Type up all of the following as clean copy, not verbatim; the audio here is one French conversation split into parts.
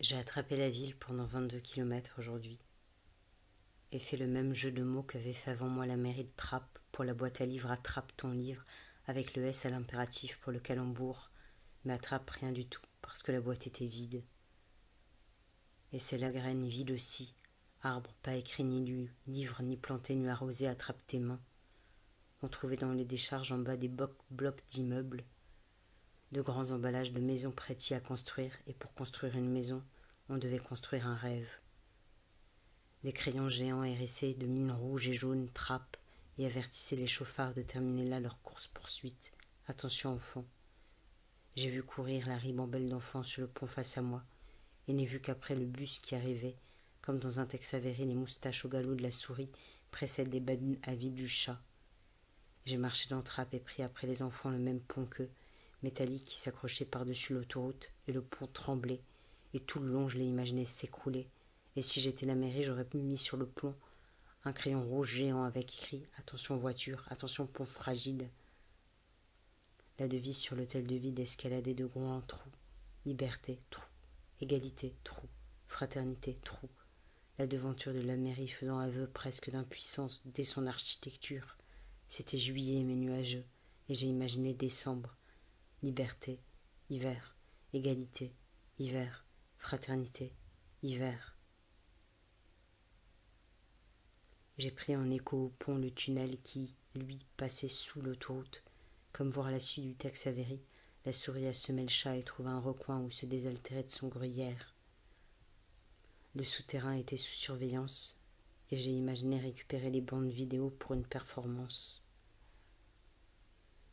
J'ai attrapé la ville pendant 22 kilomètres aujourd'hui et fait le même jeu de mots qu'avait fait avant moi la mairie de Trappes pour la boîte à livres Attrape ton livre avec le S à l'impératif pour le calembour, mais Attrape rien du tout parce que la boîte était vide. Et c'est la graine vide aussi, arbre pas écrit ni lu, livre ni planté ni arrosé, attrape tes mains. On trouvait dans les décharges en bas des blocs d'immeubles, de grands emballages de maisons prêtes à construire, et pour construire une maison, on devait construire un rêve. Des crayons géants hérissés de mines rouges et jaunes trappent et avertissaient les chauffards de terminer là leur course-poursuite. Attention enfants. J'ai vu courir la ribambelle d'enfants sur le pont face à moi, et n'ai vu qu'après le bus qui arrivait, comme dans un texte avéré, les moustaches au galop de la souris précèdent les badines avides du chat. J'ai marché dans Trappes et pris après les enfants le même pont qu'eux, métallique qui s'accrochait par-dessus l'autoroute, et le pont tremblait, et tout le long je l'ai imaginé s'écrouler, et si j'étais la mairie j'aurais mis sur le pont un crayon rouge géant avec écrit « Attention voiture, attention pont fragile ». La devise sur l'hôtel de ville escaladait de grands trous. Liberté, trou. Égalité, trou. Fraternité, trou. La devanture de la mairie faisant aveu presque d'impuissance dès son architecture. C'était juillet mais nuageux, et j'ai imaginé décembre. Liberté, hiver. Égalité, hiver. Fraternité, hiver. J'ai pris en écho au pont le tunnel qui, lui, passait sous l'autoroute. Comme voir la suite du texte avéré, la souris a semé le chat et trouva un recoin où se désaltérait de son gruyère. Le souterrain était sous surveillance, et j'ai imaginé récupérer les bandes vidéo pour une performance.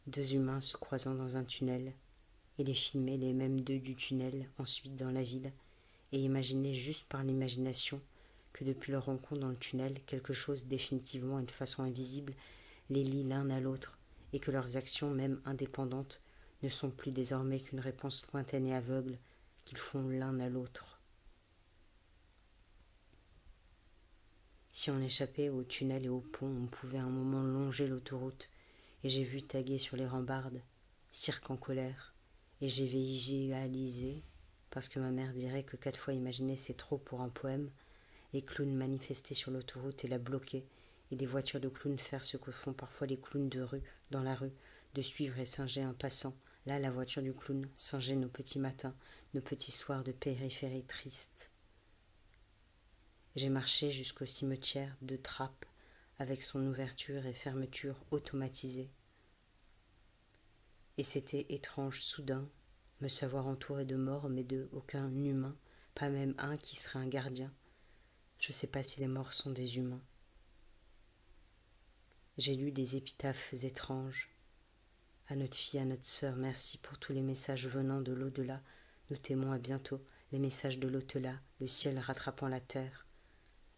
Deux humains se croisant dans un tunnel, et les filmer, les mêmes deux du tunnel, ensuite dans la ville, et imaginer juste par l'imagination que depuis leur rencontre dans le tunnel, quelque chose définitivement et de façon invisible les lie l'un à l'autre, et que leurs actions, même indépendantes, ne sont plus désormais qu'une réponse lointaine et aveugle qu'ils font l'un à l'autre. Si on échappait au tunnel et au pont, on pouvait à un moment longer l'autoroute, et j'ai vu taguer sur les rambardes « Cirque en colère », et j'ai visualisé, parce que ma mère dirait que 4 fois imaginer c'est trop pour un poème, les clowns manifester sur l'autoroute et la bloquer, et des voitures de clowns faire ce que font parfois les clowns de rue, dans la rue, de suivre et singer un passant. Là, la voiture du clown singeait nos petits matins, nos petits soirs de périphérie tristes. J'ai marché jusqu'au cimetière de Trappes, avec son ouverture et fermeture automatisée. Et c'était étrange soudain, me savoir entouré de morts, mais de aucun humain, pas même un qui serait un gardien. Je ne sais pas si les morts sont des humains. J'ai lu des épitaphes étranges. À notre fille, à notre sœur, merci pour tous les messages venant de l'au-delà. Nous t'aimons, à bientôt. Les messages de l'au-delà, le ciel rattrapant la terre.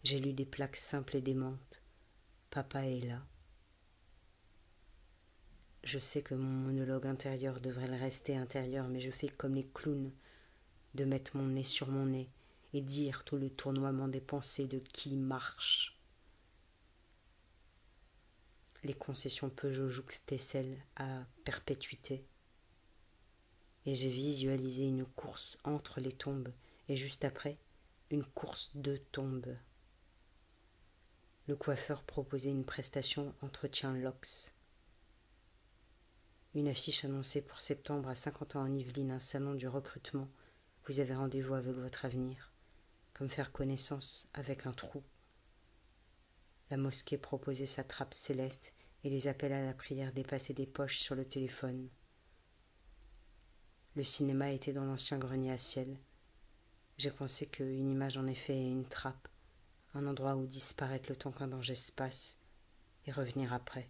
J'ai lu des plaques simples et démentes. Papa est là. Je sais que mon monologue intérieur devrait le rester intérieur, mais je fais comme les clowns, de mettre mon nez sur mon nez et dire tout le tournoiement des pensées de qui marche. Les concessions Peugeot jouxtaient celles à perpétuité. Et j'ai visualisé une course entre les tombes, et juste après, une course de tombes. Le coiffeur proposait une prestation entretien Lox. Une affiche annonçait pour septembre à 50 ans en Yvelines un salon du recrutement. Vous avez rendez-vous avec votre avenir, comme faire connaissance avec un trou. La mosquée proposait sa trappe céleste et les appels à la prière dépassaient des poches sur le téléphone. Le cinéma était dans l'ancien grenier à ciel. J'ai pensé qu'une image en effet est une trappe, un endroit où disparaître le temps qu'un danger se passe et revenir après.